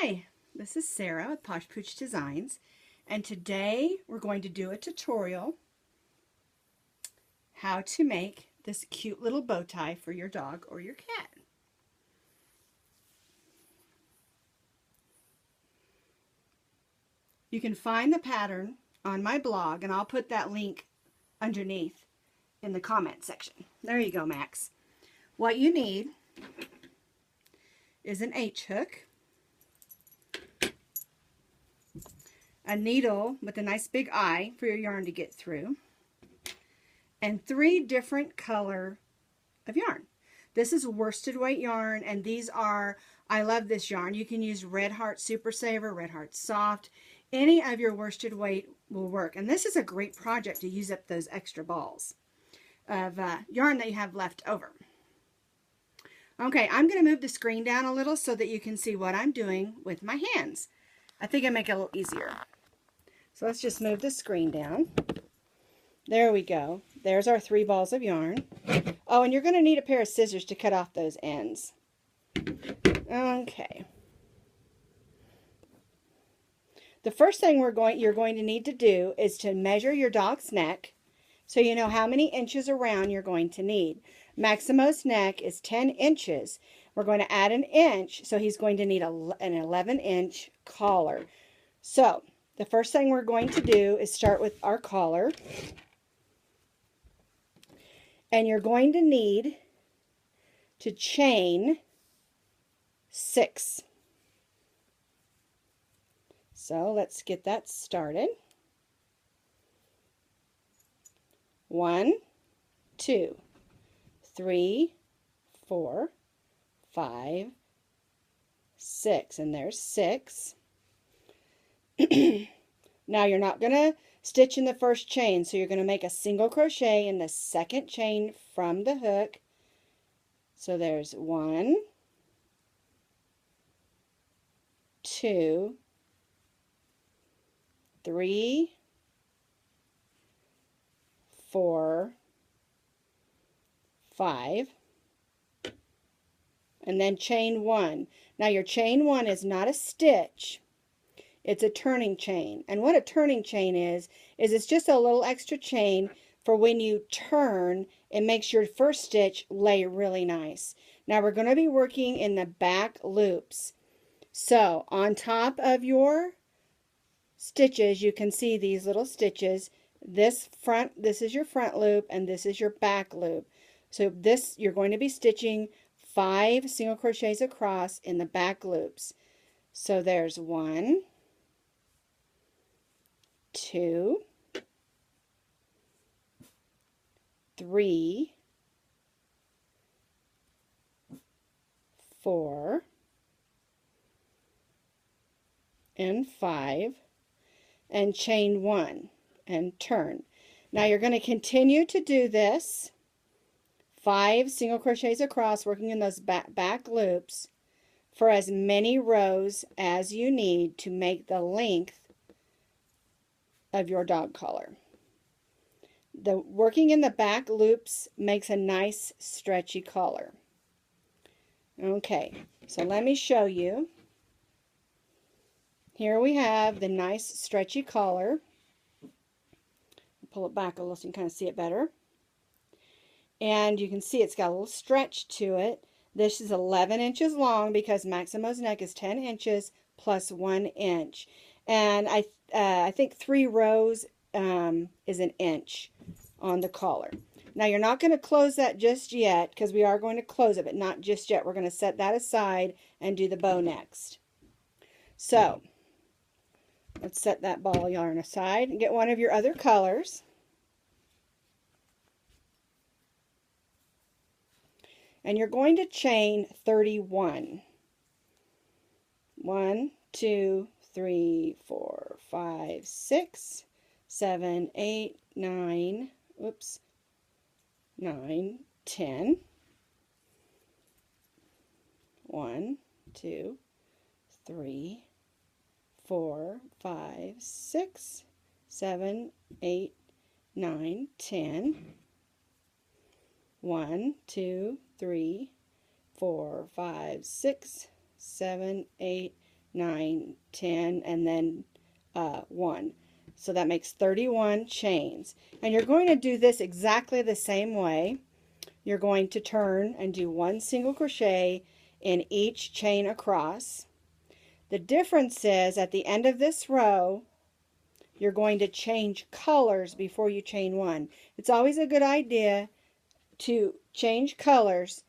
Hi, this is Sarah with Posh Pooch Designs, and today we're going to do a tutorial how to make this cute little bow tie for your dog or your cat. You can find the pattern on my blog, and I'll put that link underneath in the comment section. There you go, Max. What you need is an H hook, a needle with a nice big eye for your yarn to get through, and 3 different color of yarn. This is worsted weight yarn, and these are, I love this yarn. You can use Red Heart Super Saver, Red Heart Soft. Any of your worsted weight will work. And this is a great project to use up those extra balls of yarn that you have left over. Okay, I'm going to move the screen down a little so that you can see what I'm doing with my hands. I think it'll make it a little easier. So let's just move the screen down. There we go. There's our 3 balls of yarn. Oh, and you're going to need a pair of scissors to cut off those ends. Okay. The first thing you're going to need to do is to measure your dog's neck so you know how many inches around you're going to need. Maximo's neck is 10 inches. We're going to add an inch, so he's going to need an 11-inch collar. So the first thing we're going to do is start with our collar. And you're going to need to chain 6. So let's get that started. 1, 2, 3, 4, 5, 6, and there's 6. Now you're not going to stitch in the first chain, so you're going to make a single crochet in the second chain from the hook. So there's 1, 2, 3, 4, 5, and then chain 1. Now your chain 1 is not a stitch. It's a turning chain. And what a turning chain is it's just a little extra chain for when you turn, it makes your first stitch lay really nice. Now we're going to be working in the back loops. So on top of your stitches, you can see these little stitches. This is your front loop, and this is your back loop. So this, you're going to be stitching 5 single crochets across in the back loops. So there's 1, 2, 3, 4, and 5, and chain 1 and turn. Now you're going to continue to do this 5 single crochets across, working in those back loops for as many rows as you need to make the length of your dog collar. The working in the back loops makes a nice stretchy collar. Okay, so let me show you. Here we have the nice stretchy collar. Pull it back a little so you can kind of see it better. And you can see it's got a little stretch to it. This is 11 inches long because Maximo's neck is 10 inches plus 1 inch. And I think 3 rows is an inch on the collar. Now you're not going to close that just yet because we are going to close it, but not just yet. We're going to set that aside and do the bow next. So let's set that ball of yarn aside and get one of your other colors. And you're going to chain 31. 1, 2, 3, 4, 5, 6, 7, 8, 9, oops, 9, 10. 1, 2, 3, 4, 5, 6, 7, 8, 9, 10. 1, 2, 3, 4, 5, 6, 7, 8, 9, 10, and then 1. So that makes 31 chains. And you're going to do this exactly the same way. You're going to turn and do 1 single crochet in each chain across. The difference is at the end of this row, you're going to change colors before you chain 1. It's always a good idea to change colors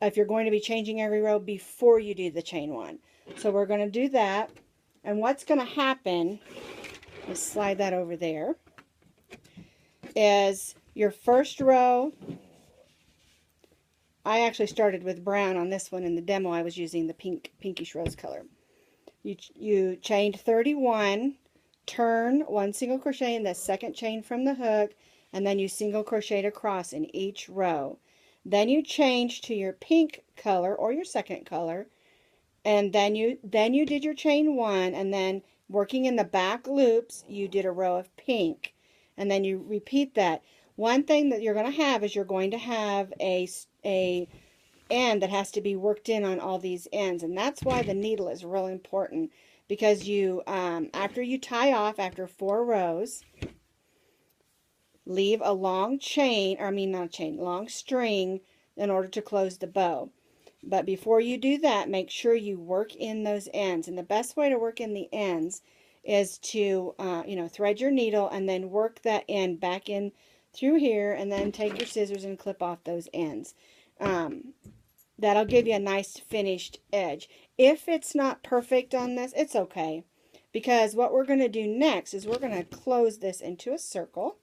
if you're going to be changing every row before you do the chain 1. So we're going to do that. And what's going to happen, let's slide that over there, is your first row, I actually started with brown on this one. In the demo I was using the pinkish rose color. You chained 31, turn 1 single crochet in the second chain from the hook, and then you single crocheted across in each row. Then you change to your pink color or your second color, and then you did your chain 1, and then working in the back loops you did a row of pink, and then you repeat that. One thing that you're going to have is you're going to have a end that has to be worked in on all these ends, and that's why the needle is really important, because you after you tie off after 4 rows, leave a long chain, or I mean not a chain, long string in order to close the bow. But before you do that, make sure you work in those ends, and the best way to work in the ends is to thread your needle and then work that end back in through here, and then take your scissors and clip off those ends. That'll give you a nice finished edge. If it's not perfect on this, it's okay, because what we're going to do next is we're going to close this into a circle.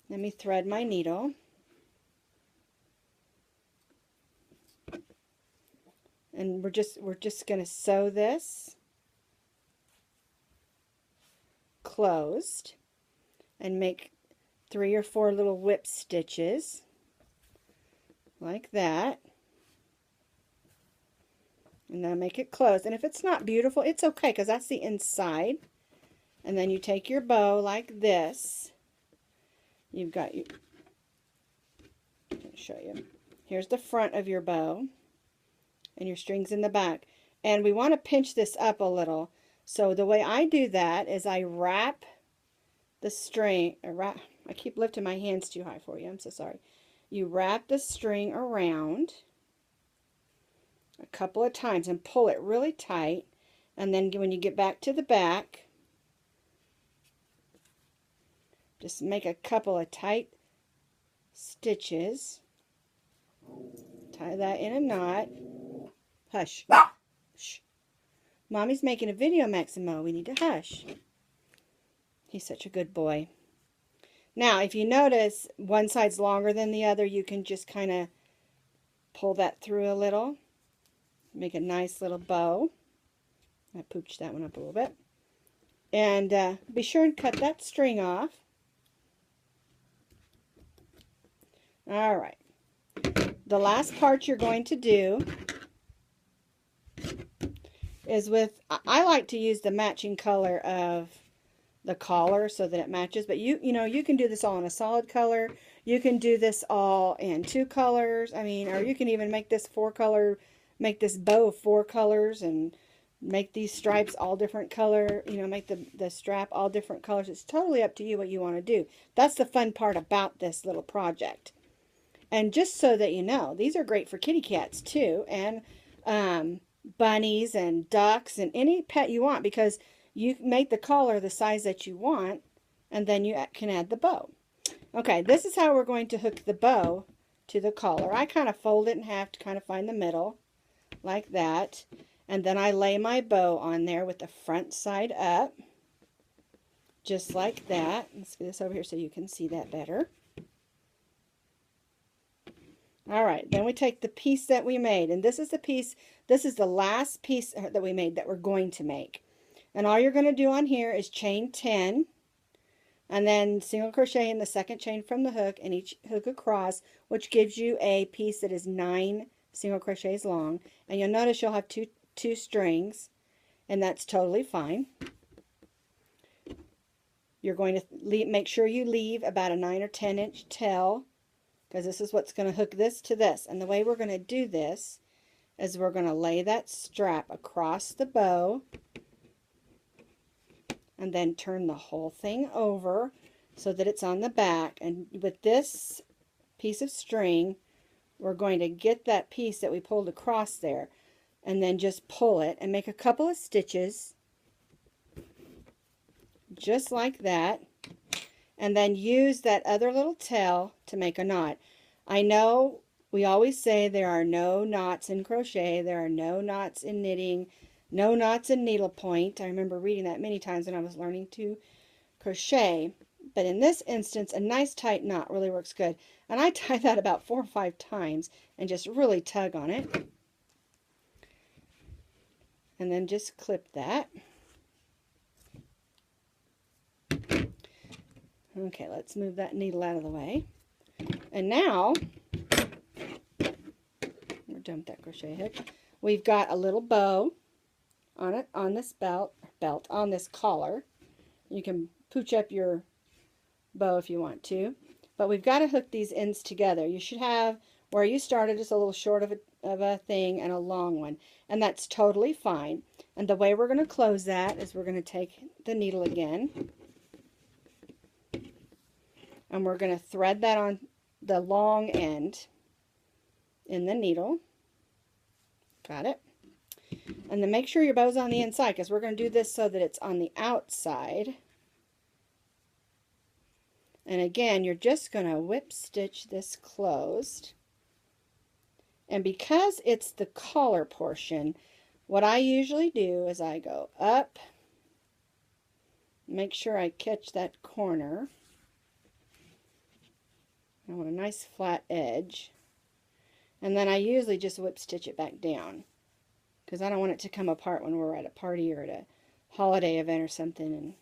Let me thread my needle. And we're just going to sew this closed and make 3 or 4 little whip stitches like that. And then make it closed. And if it's not beautiful, it's okay, because that's the inside. And then you take your bow like this. You've got your, let me show you. Here's the front of your bow, and your string's in the back. And we want to pinch this up a little. So the way I do that is I wrap the string, I keep lifting my hands too high for you, I'm so sorry. You wrap the string around a couple of times and pull it really tight, and then when you get back to the back, just make a couple of tight stitches, tie that in a knot. Hush. Shh. Mommy's making a video, Maximo. We need to hush. He's such a good boy. Now, if you notice one side's longer than the other, you can just kind of pull that through a little. Make a nice little bow. I pooched that one up a little bit. And be sure and cut that string off. Alright. The last part you're going to do is with, I like to use the matching color of the collar so that it matches, but you can do this all in a solid color. You can do this all in 2 colors. I mean, or you can even make this 4-color, make this bow 4 colors and make these stripes all different color, make the strap all different colors. It's totally up to you what you want to do. That's the fun part about this little project. And just so that you know, these are great for kitty cats too, and bunnies and ducks and any pet you want, because you make the collar the size that you want, and then you can add the bow. Okay, this is how we're going to hook the bow to the collar. I kind of fold it in half to kind of find the middle, like that. And then I lay my bow on there with the front side up, just like that. Let's get this over here so you can see that better. Alright, then we take the piece that we made, and this is the piece, this is the last piece that we made that we're going to make. And all you're going to do on here is chain 10, and then single crochet in the second chain from the hook and each hook across, which gives you a piece that is 9 single crochets long. And you'll notice you'll have two strings, and that's totally fine. You're going to make sure you leave about a 9 or 10 inch tail, because this is what's going to hook this to this. And the way we're going to do this is we're going to lay that strap across the bow and then turn the whole thing over so that it's on the back. And with this piece of string, we're going to get that piece that we pulled across there and then just pull it and make a couple of stitches just like that, and then use that other little tail to make a knot. I know we always say there are no knots in crochet, there are no knots in knitting, no knots in needlepoint. I remember reading that many times when I was learning to crochet, but in this instance a nice tight knot really works good. And I tie that about 4 or 5 times and just really tug on it, and then just clip that. Okay, let's move that needle out of the way. And now, we're done with that crochet hook. We've got a little bow on it, on this belt, on this collar. You can pooch up your bow if you want to. But we've got to hook these ends together. You should have, where you started, just a little short of a thing and a long one. And that's totally fine. And the way we're going to close that is we're going to take the needle again. And we're going to thread that on the long end in the needle. Got it? And then make sure your bow's on the inside, because we're going to do this so that it's on the outside. And again, you're just going to whip stitch this closed. And because it's the collar portion, what I usually do is I go up, make sure I catch that corner. I want a nice flat edge, and then I usually just whip stitch it back down, because I don't want it to come apart when we're at a party or at a holiday event or something and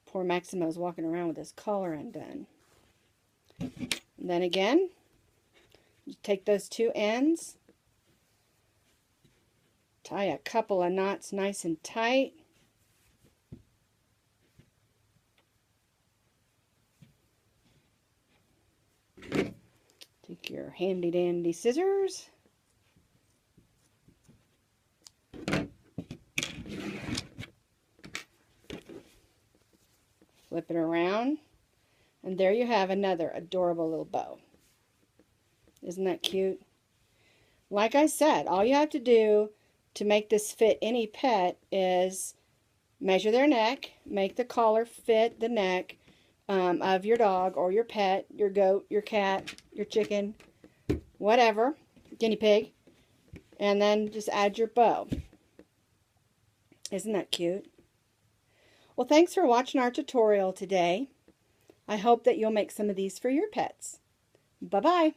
poor Maximo's walking around with his collar undone. And then again, you take those two ends, tie a couple of knots nice and tight. Take your handy dandy scissors. Flip it around. And there you have another adorable little bow. Isn't that cute? Like I said, all you have to do to make this fit any pet is measure their neck, make the collar fit the neck of your dog or your pet, your goat, your cat, your chicken, whatever, guinea pig, and then just add your bow. Isn't that cute? Well, thanks for watching our tutorial today. I hope that you'll make some of these for your pets. Bye-bye.